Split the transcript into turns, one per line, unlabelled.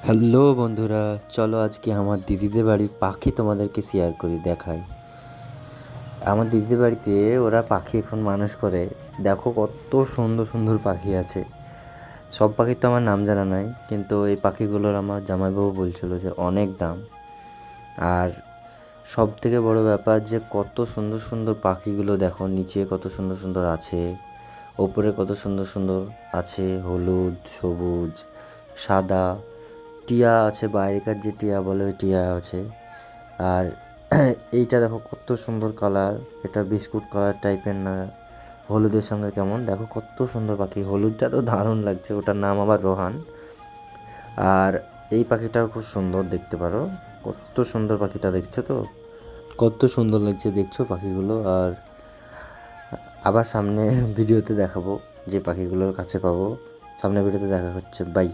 Hello বন্ধুরা, চলো আজকে আমার দিদিদের বাড়ির পাখি তোমাদেরকে শেয়ার করি, দেখাই। আমার দিদিদের বাড়িতে ওরা পাখি এখন মানুষ করে। দেখো কত সুন্দর সুন্দর পাখি আছে। সব পাখির তো আমার নাম জানা নাই, কিন্তু এই পাখিগুলোর আমার জামাইবাবু বলছিল যে অনেক দাম। আর সব থেকে বড় ব্যাপার যে কত সুন্দর সুন্দর পাখিগুলো, দেখো নিচে কত সুন্দর সুন্দর আছে, ওপরে কত সুন্দর সুন্দর আছে, হলুদ, সবুজ, সাদা। টিয়া আছে, বাইরেকার যে টিয়া বলে ওই টিয়া আছে। আর এইটা দেখো কত সুন্দর কালার, এটা বিস্কুট কালার টাইপের না, হলুদের সঙ্গে কেমন, দেখো কত সুন্দর পাখি। হলুদটা তো দারুণ লাগছে, ওটার নাম আবার রোহান। আর এই পাখিটাও খুব সুন্দর, দেখতে পারো কত সুন্দর পাখিটা, দেখছো তো কত সুন্দর লাগছে, দেখছো পাখিগুলো। আর আবার সামনে ভিডিওতে দেখাবো যে পাখিগুলোর কাছে পাবো। সামনে ভিডিওতে দেখা হচ্ছে, বাই।